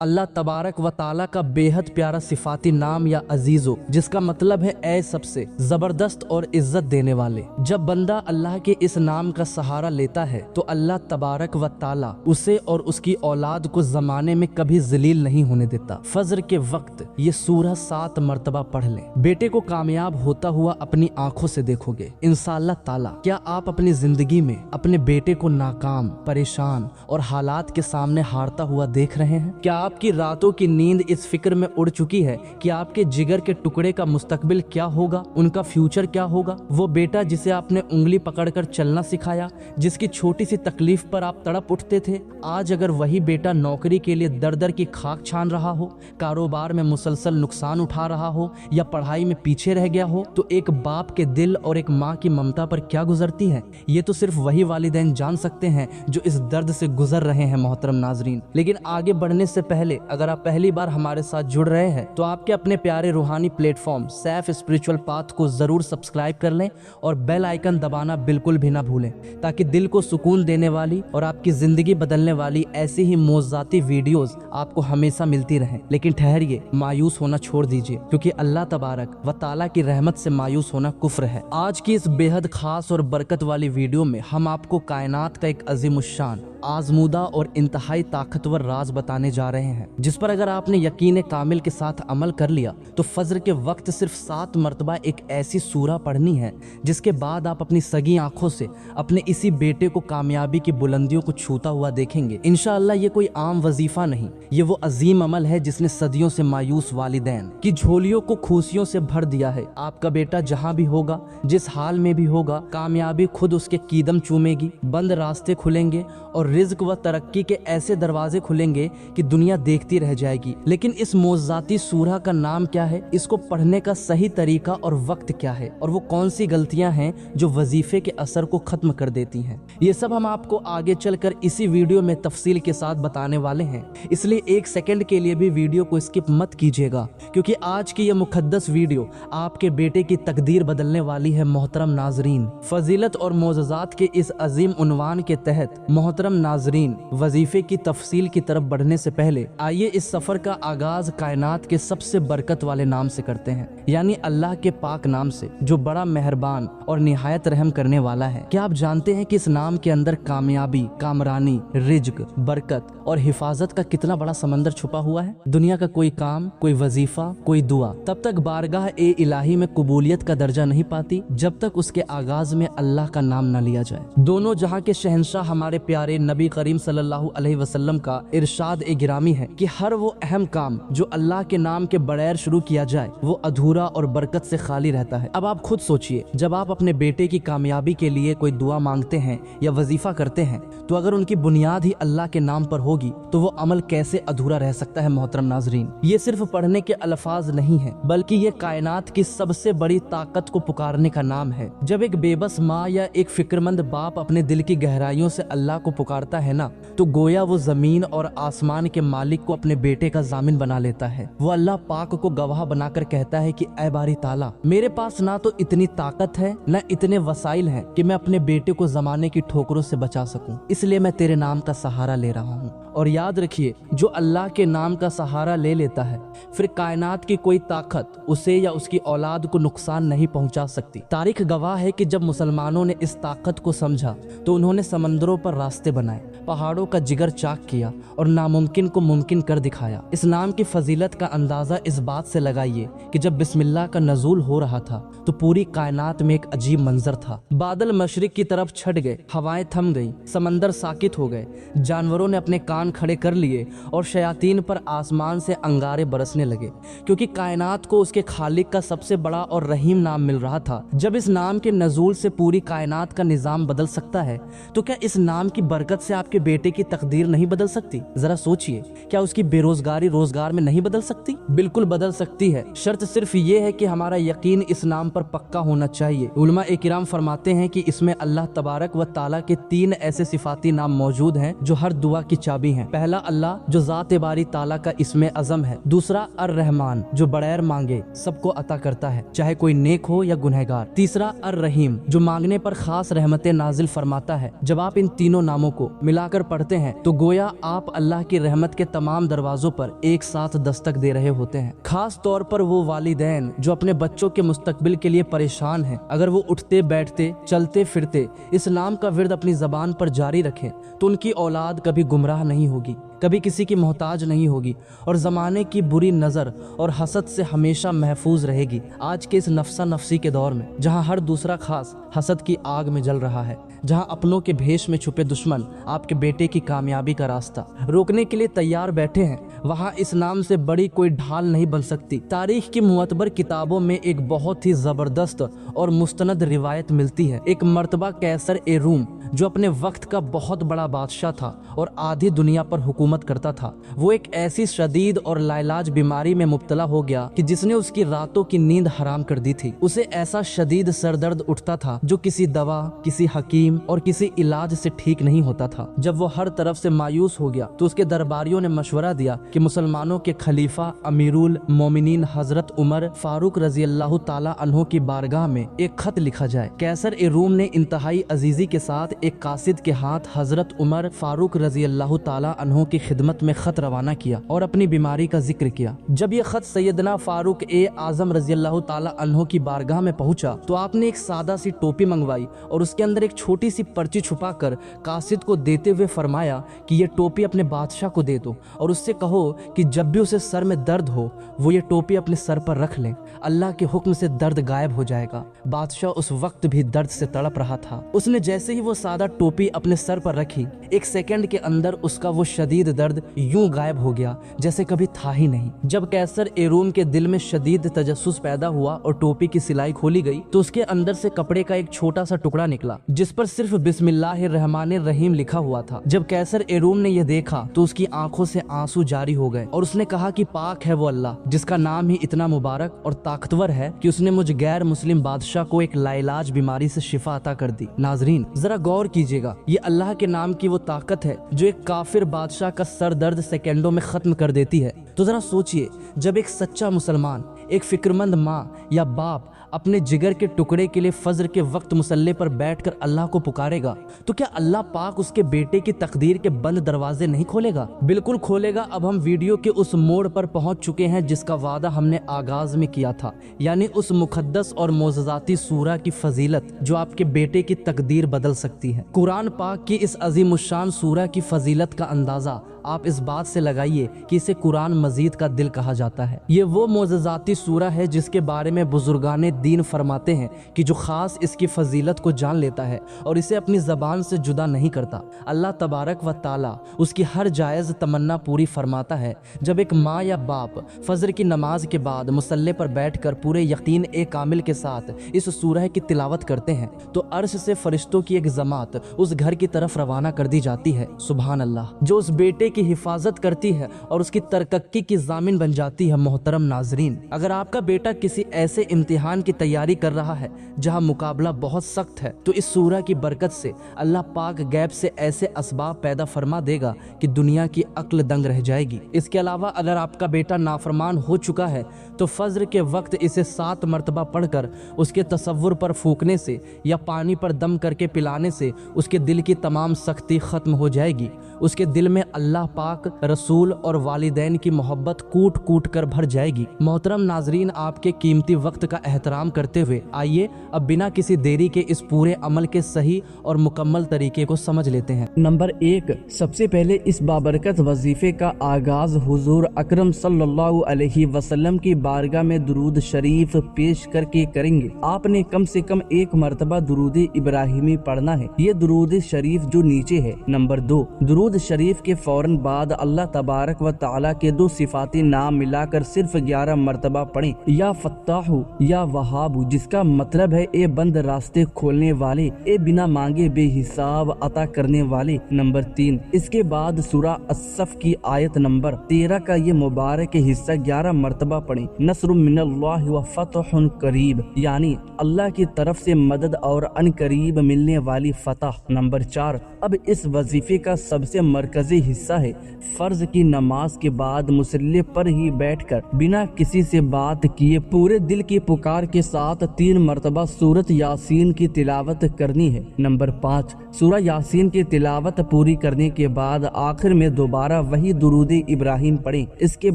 अल्लाह तबारक व ताला का बेहद प्यारा सिफाती नाम या अजीज़ो, जिसका मतलब है ऐ सबसे ज़बरदस्त और इज्जत देने वाले। जब बंदा अल्लाह के इस नाम का सहारा लेता है तो अल्लाह तबारक व ताला उसे और उसकी औलाद को ज़माने में कभी ज़लील नहीं होने देता। फजर के वक्त ये सूरह 7 मरतबा पढ़ लें। बेटे को कामयाब होता हुआ अपनी आंखों से देखोगे इंशाअल्लाह ताला। क्या आप अपनी जिंदगी में अपने बेटे को नाकाम, परेशान और हालात के सामने हारता हुआ देख रहे हैं? क्या आपकी रातों की नींद इस फिक्र में उड़ चुकी है कि आपके जिगर के टुकड़े का मुस्तकबिल क्या होगा, उनका फ्यूचर क्या होगा? वो बेटा जिसे आपने उंगली पकड़कर चलना सिखाया, जिसकी छोटी सी तकलीफ पर आप तड़प उठते थे, आज अगर वही बेटा नौकरी के लिए दर दर की खाक छान रहा हो, कारोबार में मुसलसल नुकसान उठा रहा हो या पढ़ाई में पीछे रह गया हो, तो एक बाप के दिल और एक माँ की ममता पर क्या गुजरती है, ये तो सिर्फ वही वालिदैन जान सकते हैं जो इस दर्द से गुजर रहे हैं मोहतरम नाजरीन। लेकिन आगे बढ़ने से पहले अगर आप पहली बार हमारे साथ जुड़ रहे हैं तो आपके अपने प्यारे रूहानी प्लेटफॉर्म सैफ स्पिरिचुअल पाथ को जरूर सब्सक्राइब कर लें और बेल आइकन दबाना बिल्कुल भी ना भूलें, ताकि दिल को सुकून देने वाली और आपकी जिंदगी बदलने वाली ऐसी ही मौज़ाती वीडियोस आपको हमेशा मिलती रहें। लेकिन ठहरिए, मायूस होना छोड़ दीजिए, क्योंकि अल्लाह तबारक व ताला की रहमत से मायूस होना कुफ्र है। आज की इस बेहद खास और बरकत वाली वीडियो में हम आपको कायनात का एक अजीमुश्शान, आजमूदा और इंतहाई ताकतवर राज बताने जा रहे हैं, जिस पर अगर आपने यकीन कामिल के साथ अमल कर लिया तो फजर के वक्त सिर्फ 7 मरतबा एक ऐसी सूरा पढ़नी है जिसके बाद आप अपनी सगी आंखों से अपने इसी बेटे को कामयाबी की बुलंदियों को छूता हुआ देखेंगे। इंशाअल्लाह ये कोई आम वजीफा नहीं, ये वो अजीम अमल है जिसने सदियों से मायूस वालिदैन की झोलियों को खुशियों से भर दिया है। आपका बेटा जहां भी होगा, जिस हाल में भी होगा, कामयाबी खुद उसके कीदम चूमेगी, बंद रास्ते खुलेंगे और रिज्क व तरक्की के ऐसे दरवाजे खुलेंगे कि दुनिया देखती रह जाएगी। लेकिन इस मौज़ाती सूरह का नाम क्या है, इसको पढ़ने का सही तरीका और वक्त क्या है, और वो कौन सी गलतियां हैं जो वजीफे के असर को खत्म कर देती हैं, ये सब हम आपको आगे चलकर इसी वीडियो में तफसील के साथ बताने वाले हैं। इसलिए 1 सेकंड के लिए भी वीडियो को स्किप मत कीजिएगा, क्योंकि आज की यह मुकद्दस वीडियो आपके बेटे की तकदीर बदलने वाली है। मोहतरम नाजरीन, फजीलत और मोज़ज़ात के इस अजीम उन्वान के तहत मोहतरम नाजरीन, वजीफे की तफसील की तरफ बढ़ने से पहले आइए इस सफर का आगाज कायनात के सबसे बरकत वाले नाम से करते हैं, यानी अल्लाह के पाक नाम से, जो बड़ा मेहरबान और निहायत रहम करने वाला है। क्या आप जानते हैं कि इस नाम के अंदर कामयाबी, कामरानी, रिज्क, बरकत और हिफाजत का कितना बड़ा समंदर छुपा हुआ है? दुनिया का कोई काम, कोई वजीफा, कोई दुआ तब तक बारगाह ए इलाही में कबूलियत का दर्जा नहीं पाती जब तक उसके आगाज में अल्लाह का नाम न लिया जाए। दोनों जहां के शहंशाह हमारे प्यारे नबी करीम सल्लल्लाहु अलैहि वसल्लम का इरशाद ए गिरामी है कि हर वो अहम काम जो अल्लाह के नाम के बगैर शुरू किया जाए वो अधूरा और बरकत से खाली रहता है। अब आप खुद सोचिए, जब आप अपने बेटे की कामयाबी के लिए कोई दुआ मांगते हैं या वजीफा करते हैं, तो अगर उनकी बुनियाद ही अल्लाह के नाम पर होगी तो वो अमल कैसे अधूरा रह सकता है? मोहतरम नाजरीन, ये सिर्फ पढ़ने के अल्फाज नहीं है, बल्कि ये कायनात की सबसे बड़ी ताकत को पुकारने का नाम है। जब एक बेबस माँ या एक फिक्रमंद बाप अपने दिल की गहराइयों से अल्लाह को पुकारता है ना, तो गोया वो जमीन और आसमान के मालिक को अपने बेटे का जामिन बना लेता है। वो अल्लाह पाक को गवाह बनाकर कहता है कि ऐ बारी ताला, मेरे पास ना तो इतनी ताकत है न इतने वसाइल हैं कि मैं अपने बेटे को जमाने की ठोकरों से बचा सकूं, इसलिए मैं तेरे नाम का सहारा ले रहा हूँ। और याद रखिए, जो अल्लाह के नाम का सहारा ले लेता है, फिर कायनात की कोई ताकत उसे या उसकी औलाद को नुकसान नहीं पहुंचा सकती। तारीख गवाह है कि जब मुसलमानों ने इस ताकत को समझा तो उन्होंने समंदरों पर रास्ते बनाए, पहाड़ों का जिगर चाक किया और नामुमकिन को मुमकिन कर दिखाया। इस नाम की फजीलत का अंदाजा इस बात से लगाइए कि जब बिस्मिल्लाह का नजूल हो रहा था तो पूरी कायनात में एक अजीब मंजर था। बादल मशरिक की तरफ छट गए, हवाएं थम गई, समंदर साकित हो गए, जानवरों ने अपने कान खड़े कर लिए और शयातीन पर आसमान से अंगारे बरसने लगे, क्योंकि कायनात को उसके खालिक का सबसे बड़ा और रहीम नाम मिल रहा था। जब इस नाम के नजूल से पूरी कायनात का निजाम बदल सकता है, तो क्या इस नाम की बरकत से आपके बेटे की तकदीर नहीं बदल सकती? जरा सोचिए, क्या उसकी बेरोजगारी रोजगार में नहीं बदल सकती? बिल्कुल बदल सकती है। शर्त सिर्फ ये है कि हमारा यकीन इस नाम पर पक्का होना चाहिए। उलमा ए किराम फरमाते हैं कि इसमें अल्लाह तबारक व ताला के 3 ऐसे सिफाती नाम मौजूद हैं जो हर दुआ की चाबी हैं। पहला अल्लाह, जो जात बारी ताला का इसमें अज़म है। दूसरा अर रहमान, जो बगैर मांगे सबको अता करता है, चाहे कोई नेक हो या गुनहगार। तीसरा अर रहीम, जो मांगने पर खास रहमतें नाजिल फरमाता है। जब आप इन तीनों नामों को मिलाकर पढ़ते हैं तो गोया आप अल्लाह की रहमत के तमाम दरवाजों पर एक साथ दस्तक दे रहे होते हैं। खास तौर पर वो वालिदैन जो अपने बच्चों के मुस्तकबिल के लिए परेशान हैं, अगर वो उठते बैठते चलते फिरते इस नाम का विर्द अपनी ज़बान पर जारी रखें तो उनकी औलाद कभी गुमराह नहीं होगी, कभी किसी की मोहताज नहीं होगी और ज़माने की बुरी नज़र और हसद से हमेशा महफूज रहेगी। आज के इस नफसा नफसी के दौर में जहाँ हर दूसरा खास हसद की आग में जल रहा है, जहाँ अपनों के भेष में छुपे दुश्मन आपके बेटे की कामयाबी का रास्ता रोकने के लिए तैयार बैठे हैं, वहाँ इस नाम से बड़ी कोई ढाल नहीं बन सकती। तारीख की मुअतबर किताबों में एक बहुत ही ज़बरदस्त और मुस्तनद रिवायत मिलती है। एक मर्तबा कैसर ए रूम जो अपने वक्त का बहुत बड़ा बादशाह था और आधी दुनिया पर हुकूमत करता था, वो एक ऐसी शदीद और लाइलाज बीमारी में मुब्तला हो गया कि जिसने उसकी रातों की नींद हराम कर दी थी। उसे ऐसा शदीद सरदर्द उठता था जो किसी दवा, किसी हकीम और किसी इलाज से ठीक नहीं होता था। जब वो हर तरफ से मायूस हो गया तो उसके दरबारियों ने मशवरा दिया कि मुसलमानों के खलीफा अमीरुल मोमिनीन हजरत उमर फारूक रजी अल्लाह ताला अन्हो की बारगाह में एक खत लिखा जाए। कैसर ए रूम ने इंतहाई अजीजी के साथ एक कासिद के हाथ हजरत उमर फारूक रजी अल्लाह ताला अन्हो की खिदमत में खत रवाना किया और अपनी बीमारी का जिक्र किया। जब ये खत सैयदना फारूक ए आजम रजी अल्लाह ताला अन्हो की बारगाह में पहुंचा तो आपने एक सादा सी टोपी मंगवाई और उसके अंदर एक छोटी सी पर्ची छुपाकर कासिद को देते हुए फरमाया कि ये टोपी अपने बादशाह को दे दो और उससे कहो कि जब भी उसे सर में दर्द हो वो ये टोपी अपने सर पर रख लें, अल्लाह के हुक्म से दर्द गायब हो जाएगा। बादशाह उस वक्त भी दर्द से तड़प रहा था। उसने जैसे ही वो सादा टोपी अपने सर पर रखी, एक सेकंड के अंदर उसका वो शदीद दर्द यूं गायब हो गया जैसे कभी था ही नहीं। जब कैसर ए रूम के दिल में शदीद तजस्सुस पैदा हुआ और टोपी की सिलाई खोली गई तो उसके अंदर से कपड़े का एक छोटा सा टुकड़ा निकला जिस पर सिर्फ बिस्मिल्लाहिर्रहमानिर रहीम लिखा हुआ था। जब कैसर ए रूम ने यह देखा तो उसकी आंखों से आंसू जारी हो गए और उसने कहा कि पाक है वो अल्लाह जिसका नाम ही इतना मुबारक और ताकतवर है कि उसने मुझ गैर मुस्लिम बादशाह को एक लाइलाज बीमारी से शिफा अता कर दी। नाजरीन, जरा गौर कीजिएगा, ये अल्लाह के नाम की वो ताकत है जो एक काफिर बादशाह का सर दर्द सेकेंडों में खत्म कर देती है। तो जरा सोचिए, जब एक सच्चा मुसलमान, एक फिक्रमंद माँ या बाप अपने जिगर के टुकड़े के लिए फजर के वक्त मुसल्ले पर बैठकर अल्लाह को पुकारेगा तो क्या अल्लाह पाक उसके बेटे की तकदीर के बंद दरवाजे नहीं खोलेगा? बिल्कुल खोलेगा। अब हम वीडियो के उस मोड़ पर पहुंच चुके हैं जिसका वादा हमने आगाज में किया था, यानी उस मुकद्दस और मोज़ज़ाती सूरा की फजीलत जो आपके बेटे की तकदीर बदल सकती है। कुरान पाक की इस अजीमुश्शान सूरा की फजीलत का अंदाजा आप इस बात से लगाइए कि इसे कुरान मजीद का दिल कहा जाता है। ये वो मोज़ज़ाती सूरा है जिसके बारे में बुजुर्गाने दीन फरमाते हैं कि जो खास इसकी फजीलत को जान लेता है और इसे अपनी ज़बान से जुदा नहीं करता, अल्लाह तबारक व ताला उसकी हर जायज़ तमन्ना पूरी फरमाता है। जब एक माँ या बाप फजर की नमाज के बाद मुसल्ले पर बैठकर पूरे यकीन ए कामिल के साथ इस सूरह की तिलावत करते हैं तो अर्श से फरिश्तों की एक जमात उस घर की तरफ रवाना कर दी जाती है। सुभान अल्लाह, जो उस बेटे की हिफाजत करती है और उसकी तरक्की की जामिन बन जाती है। मोहतरम नाजरीन, अगर आपका बेटा किसी ऐसे इम्तिहान की तैयारी कर रहा है जहां मुकाबला बहुत सख्त है तो इस सूरह की बरकत से अल्लाह पाक गैब से ऐसे असबाब पैदा फरमा देगा कि दुनिया की अक्ल दंग रह जाएगी। इसके अलावा अगर आपका बेटा नाफरमान हो चुका है तो फजर के वक्त इसे 7 मरतबा पढ़कर उसके तसव्वुर पर फूकने से या पानी पर दम करके पिलाने से उसके दिल की तमाम सख्ती खत्म हो जाएगी। उसके दिल में अल्लाह पाक, रसूल और वालिदैन की मोहब्बत कूट कूट कर भर जाएगी। मोहतरम नाजरीन, आपके कीमती वक्त का एहतराम करते हुए आइए अब बिना किसी देरी के इस पूरे अमल के सही और मुकम्मल तरीके को समझ लेते हैं। नंबर 1, सबसे पहले इस बाबरकत वजीफे का आगाज हुजूर अकरम सल्लल्लाहु अलैहि वसल्लम की बारगाह में दुरूद शरीफ पेश करके करेंगे। आपने कम से कम 1 मरतबा दुरूद इब्राहिमी पढ़ना है। ये दुरूद शरीफ जो नीचे है। नंबर 2, दुरूद शरीफ के फौरन बाद अल्लाह तबारक व ताला के 2 सिफाती नाम मिलाकर सिर्फ 11 मरतबा पढ़ें, या फत्ताहु या वहाबु, जिसका मतलब है ए बंद रास्ते खोलने वाले, ए बिना मांगे बेहिसाब अता करने वाले। नंबर 3, इसके बाद सूरा अस्सफ की आयत नंबर 13 का ये मुबारक हिस्सा 11 मरतबा पढ़ें। नस्रुम मिनल्लाहि व फतहुन करीब, यानी अल्लाह की तरफ से मदद और अनकरीब मिलने वाली फतह। नंबर 4, अब इस वजीफे का सबसे मरकजी हिस्सा لکھا ہے فرض کی نماز کے بعد مصلی پر ہی بیٹھ کر بنا کسی سے بات کیے پورے دل کی پکار کے ساتھ 3 مرتبہ سورۃ یاسین کی تلاوت کرنی ہے۔ نمبر 5، سورہ یاسین کی تلاوت پوری کرنے کے بعد آخر میں دوبارہ وہی درود ابراہیم پڑھیں۔ اس کے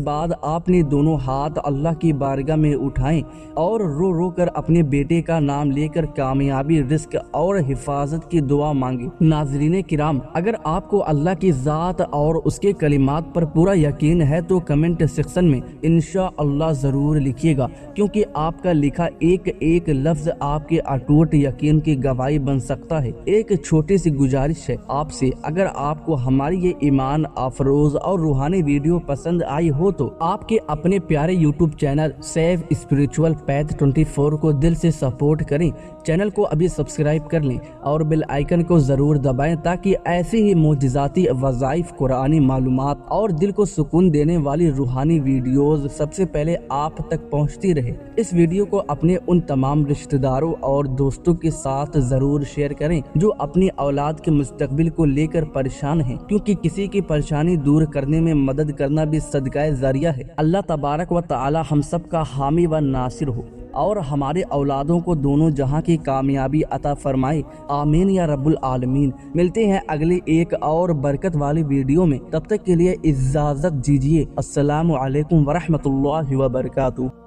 بعد آپ نے دونوں ہاتھ اللہ کی بارگاہ میں اٹھائیں اور رو رو کر اپنے بیٹے کا نام لے کر کامیابی، رزق اور حفاظت کی دعا مانگی۔ ناظرین کرام، اگر آپ کو اللہ کی ذات اور اس کے کلمات پر پورا یقین ہے تو کمنٹ سیکشن میں انشاءاللہ ضرور لکھیے گا، کیونکہ آپ کا لکھا ایک ایک لفظ آپ کے اٹوٹ یقین کی گواہی بن سکتا ہے۔ ایک چھوٹی سی گزارش ہے آپ سے، اگر آپ کو ہماری یہ ایمان افروز اور روحانی ویڈیو پسند آئی ہو تو آپ کے اپنے پیارے YouTube channel Safe Spiritual Path 24 کو دل سے سپورٹ کریں۔ چینل کو ابھی سبسکرائب کر لیں اور بیل آئیکن کو ضرور دبائیں تاکہ ایسی ہی معجزاتی وظائف، قرآنی معلومات اور دل کو سکون دینے والی روحانی ویڈیوز سب سے پہلے آپ تک پہنچتی رہے۔ اس ویڈیو کو اپنے ان تمام رشتہ داروں اور دوستوں کے ساتھ ضرور شیئر کریں جو اپنی اولاد کے مستقبل کو لے کر پریشان ہیں، کیونکہ کسی کی پریشانی دور کرنے میں مدد کرنا بھی صدقہ ذریعہ ہے۔ اللہ تبارک و تعالی ہم سب کا حامی و ناصر ہو اور ہمارے اولادوں کو دونوں جہاں کی کامیابی عطا فرمائے، آمین یا رب العالمین۔ ملتے ہیں اگلی ایک اور برکت والی ویڈیو میں، تب تک کے لیے اجازت دیجیے۔ السلام علیکم ورحمۃ اللہ وبرکاتہ۔